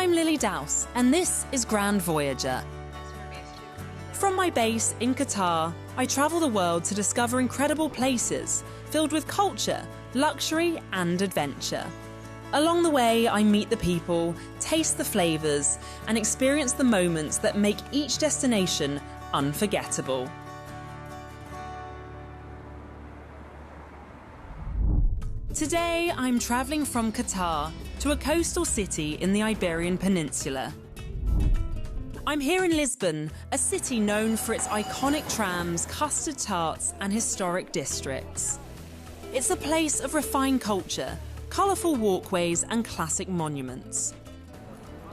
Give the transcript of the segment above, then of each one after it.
I'm Lilly Douse, and this is Grand Voyager. From my base in Qatar, I travel the world to discover incredible places filled with culture, luxury and adventure. Along the way, I meet the people, taste the flavours and experience the moments that make each destination unforgettable. Today, I'm travelling from Qatar to a coastal city in the Iberian Peninsula. I'm here in Lisbon, a city known for its iconic trams, custard tarts and historic districts. It's a place of refined culture, colourful walkways and classic monuments.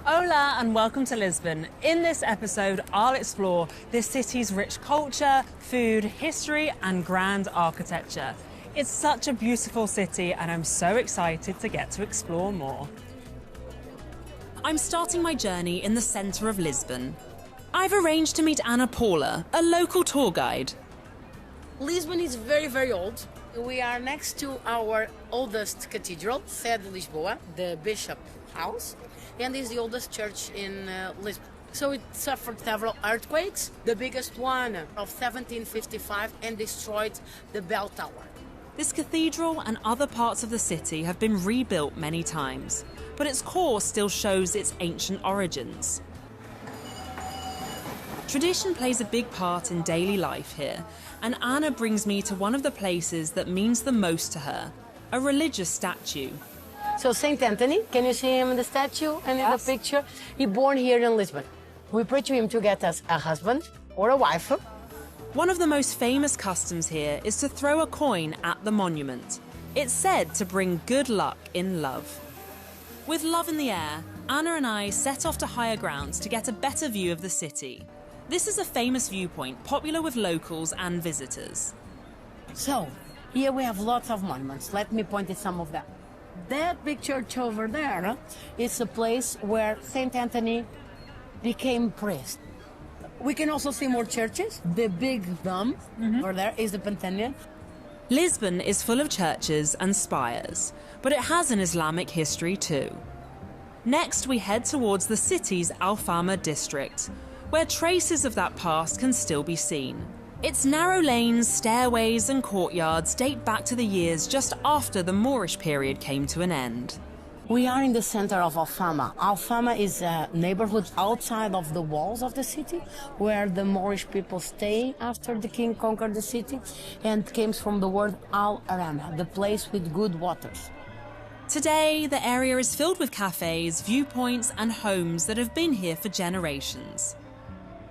Hola and welcome to Lisbon. In this episode, I'll explore this city's rich culture, food, history and grand architecture. It's such a beautiful city and I'm so excited to get to explore more. I'm starting my journey in the centre of Lisbon. I've arranged to meet Ana Paula, a local tour guide. Lisbon is very, very old. We are next to our oldest cathedral, Sé de Lisboa, the Bishop House, and is the oldest church in Lisbon. So it suffered several earthquakes, the biggest one of 1755, and destroyed the bell tower. This cathedral and other parts of the city have been rebuilt many times, but its core still shows its ancient origins. Tradition plays a big part in daily life here, and Anna brings me to one of the places that means the most to her, a religious statue. So Saint Anthony, can you see him in the statue and in the picture? He born here in Lisbon. We pray to him to get us a husband or a wife. One of the most famous customs here is to throw a coin at the monument. It's said to bring good luck in love. With love in the air, Anna and I set off to higher grounds to get a better view of the city. This is a famous viewpoint, popular with locals and visitors. So, here we have lots of monuments. Let me point at some of them. That big church over there is a place where Saint Anthony became priest. We can also see more churches. The big dome over there is the Pantheon. Lisbon is full of churches and spires, but it has an Islamic history too. Next, we head towards the city's Alfama district, where traces of that past can still be seen. Its narrow lanes, stairways and courtyards date back to the years just after the Moorish period came to an end. We are in the center of Alfama. Alfama is a neighborhood outside of the walls of the city, where the Moorish people stay after the king conquered the city, and comes from the word al-Arama, the place with good waters. Today, the area is filled with cafes, viewpoints and homes that have been here for generations.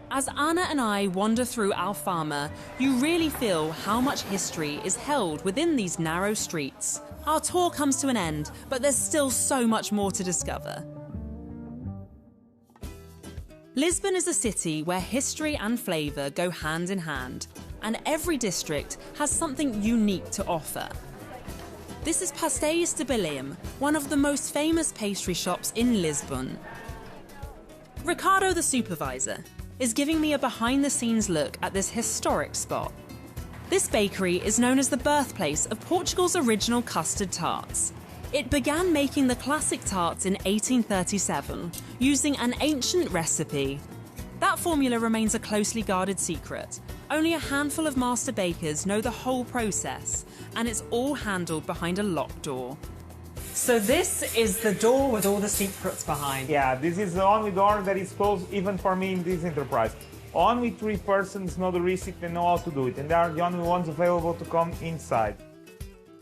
As Anna and I wander through Alfama, you really feel how much history is held within these narrow streets. Our tour comes to an end, but there's still so much more to discover. Lisbon is a city where history and flavour go hand in hand, and every district has something unique to offer. This is Pastéis de Belém, one of the most famous pastry shops in Lisbon. Ricardo, the supervisor, is giving me a behind-the-scenes look at this historic spot. This bakery is known as the birthplace of Portugal's original custard tarts. It began making the classic tarts in 1837, using an ancient recipe. That formula remains a closely guarded secret. Only a handful of master bakers know the whole process, and it's all handled behind a locked door. So this is the door with all the secrets behind. Yeah, this is the only door that is closed even for me in this enterprise. Only 3 persons know the recipe and know how to do it, and they are the only ones available to come inside.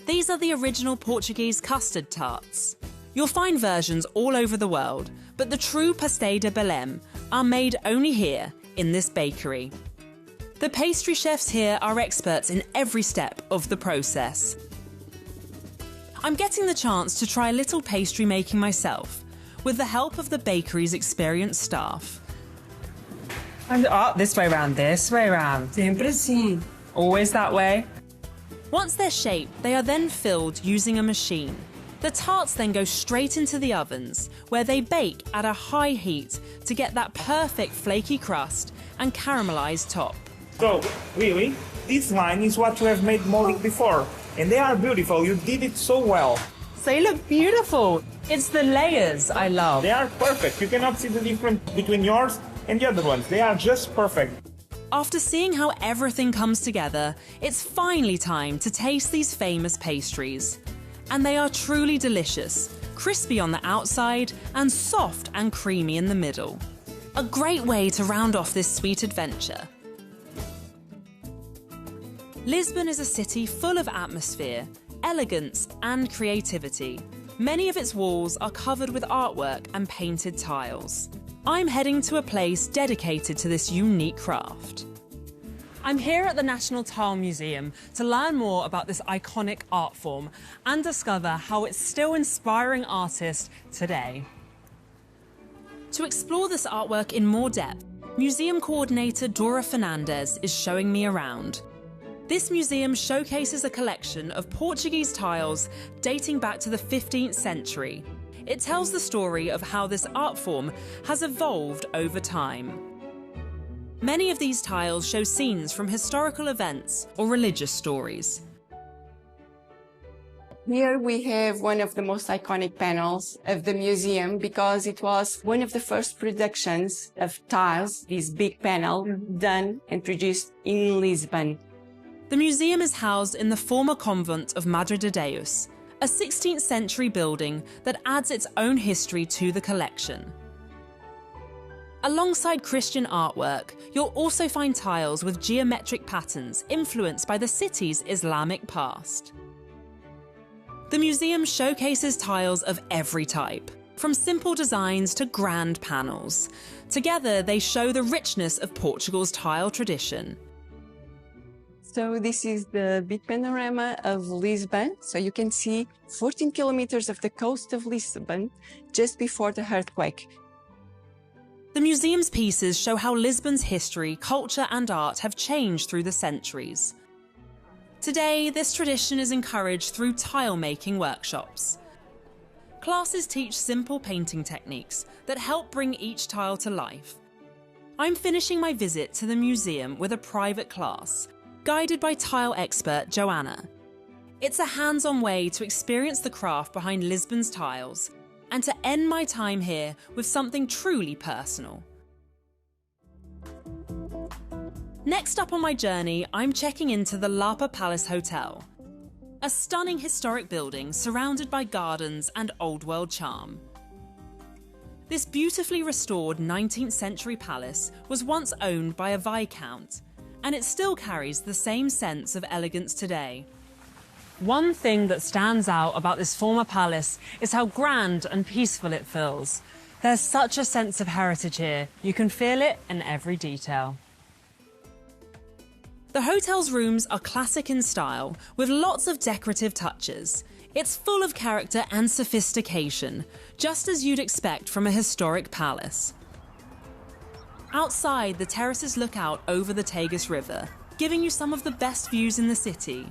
These are the original Portuguese custard tarts. You'll find versions all over the world, but the true Pastéis de Belém are made only here, in this bakery. The pastry chefs here are experts in every step of the process. I'm getting the chance to try little pastry making myself, with the help of the bakery's experienced staff. This way round, this way round. Sempre assim. Always that way. Once they're shaped, they are then filled using a machine. The tarts then go straight into the ovens, where they bake at a high heat to get that perfect flaky crust and caramelized top. So, really, this line is what you have made molding before, and they are beautiful. You did it so well. They look beautiful. It's the layers I love. They are perfect. You cannot see the difference between yours and the other ones. They are just perfect. After seeing how everything comes together, it's finally time to taste these famous pastries. And they are truly delicious, crispy on the outside and soft and creamy in the middle. A great way to round off this sweet adventure. Lisbon is a city full of atmosphere, elegance and creativity. Many of its walls are covered with artwork and painted tiles. I'm heading to a place dedicated to this unique craft. I'm here at the National Tile Museum to learn more about this iconic art form and discover how it's still inspiring artists today. To explore this artwork in more depth, museum coordinator Dora Fernandes is showing me around. This museum showcases a collection of Portuguese tiles dating back to the 15th century. It tells the story of how this art form has evolved over time. Many of these tiles show scenes from historical events or religious stories. Here we have one of the most iconic panels of the museum because it was one of the first productions of tiles, this big panel, done and produced in Lisbon. The museum is housed in the former convent of Madre de Deus, a 16th century building that adds its own history to the collection. Alongside Christian artwork, you'll also find tiles with geometric patterns influenced by the city's Islamic past. The museum showcases tiles of every type, from simple designs to grand panels. Together, they show the richness of Portugal's tile tradition. So this is the big panorama of Lisbon. So you can see 14 kilometers of the coast of Lisbon just before the earthquake. The museum's pieces show how Lisbon's history, culture and art have changed through the centuries. Today, this tradition is encouraged through tile-making workshops. Classes teach simple painting techniques that help bring each tile to life. I'm finishing my visit to the museum with a private class, guided by tile expert Joanna. It's a hands-on way to experience the craft behind Lisbon's tiles and to end my time here with something truly personal. Next up on my journey, I'm checking into the Lapa Palace Hotel, a stunning historic building surrounded by gardens and old-world charm. This beautifully restored 19th century palace was once owned by a viscount, and it still carries the same sense of elegance today. One thing that stands out about this former palace is how grand and peaceful it feels. There's such a sense of heritage here. You can feel it in every detail. The hotel's rooms are classic in style, with lots of decorative touches. It's full of character and sophistication, just as you'd expect from a historic palace. Outside, the terraces look out over the Tagus River, giving you some of the best views in the city.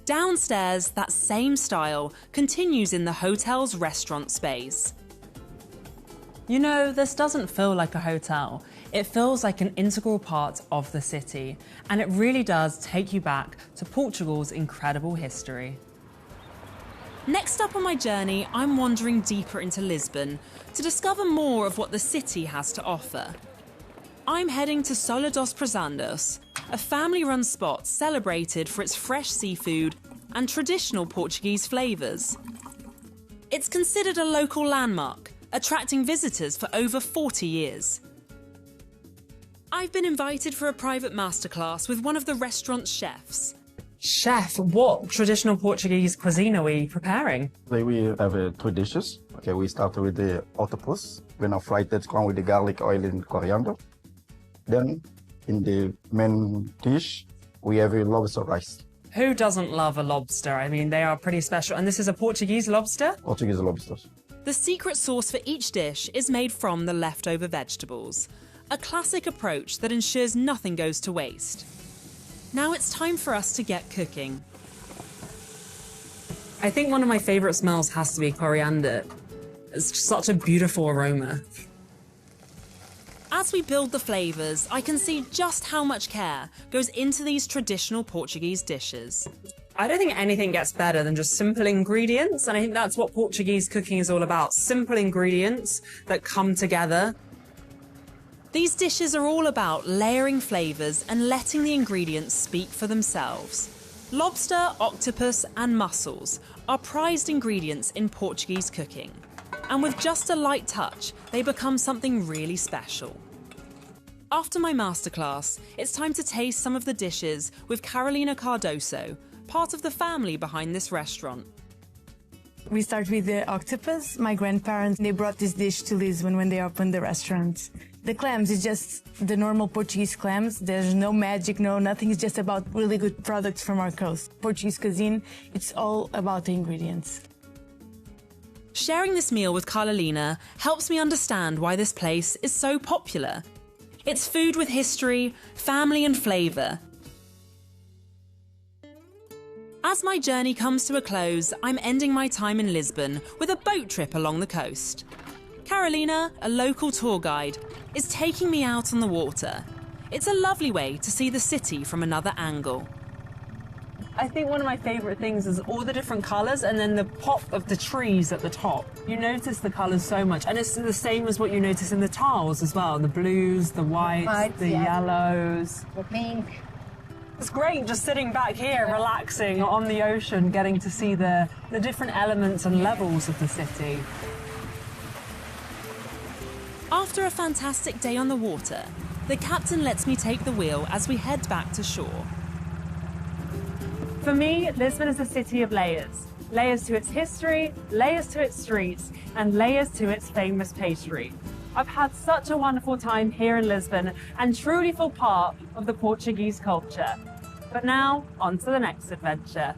Downstairs, that same style continues in the hotel's restaurant space. You know, this doesn't feel like a hotel. It feels like an integral part of the city, and it really does take you back to Portugal's incredible history. Next up on my journey, I'm wandering deeper into Lisbon to discover more of what the city has to offer. I'm heading to Sola dos Presundos, a family-run spot celebrated for its fresh seafood and traditional Portuguese flavours. It's considered a local landmark, attracting visitors for over 40 years. I've been invited for a private masterclass with one of the restaurant's chefs. Chef, what traditional Portuguese cuisine are we preparing? Today we have 2 dishes. Okay, we start with the octopus. We're gonna fry that corn with the garlic, oil, and coriander. Then, in the main dish, we have a lobster rice. Who doesn't love a lobster? I mean, they are pretty special. And this is a Portuguese lobster? Portuguese lobsters. The secret sauce for each dish is made from the leftover vegetables, a classic approach that ensures nothing goes to waste. Now it's time for us to get cooking. I think one of my favourite smells has to be coriander. It's such a beautiful aroma. As we build the flavours, I can see just how much care goes into these traditional Portuguese dishes. I don't think anything gets better than just simple ingredients, and I think that's what Portuguese cooking is all about. Simple ingredients that come together. These dishes are all about layering flavours and letting the ingredients speak for themselves. Lobster, octopus and mussels are prized ingredients in Portuguese cooking, and with just a light touch, they become something really special. After my masterclass, it's time to taste some of the dishes with Carolina Cardoso, part of the family behind this restaurant. We start with the octopus. My grandparents, they brought this dish to Lisbon when they opened the restaurant. The clams is just the normal Portuguese clams. There's no magic, no nothing. It's just about really good products from our coast. Portuguese cuisine, it's all about the ingredients. Sharing this meal with Carolina helps me understand why this place is so popular. It's food with history, family and flavour. As my journey comes to a close, I'm ending my time in Lisbon with a boat trip along the coast. Carolina, a local tour guide, is taking me out on the water. It's a lovely way to see the city from another angle. I think one of my favourite things is all the different colours and then the pop of the trees at the top. You notice the colours so much, and it's the same as what you notice in the tiles as well. The blues, the whites, the yellows. The pink. It's great just sitting back here, relaxing on the ocean, getting to see the different elements and levels of the city. After a fantastic day on the water, the captain lets me take the wheel as we head back to shore. For me, Lisbon is a city of layers. Layers to its history, layers to its streets, and layers to its famous pastry. I've had such a wonderful time here in Lisbon and truly feel part of the Portuguese culture. But now, on to the next adventure.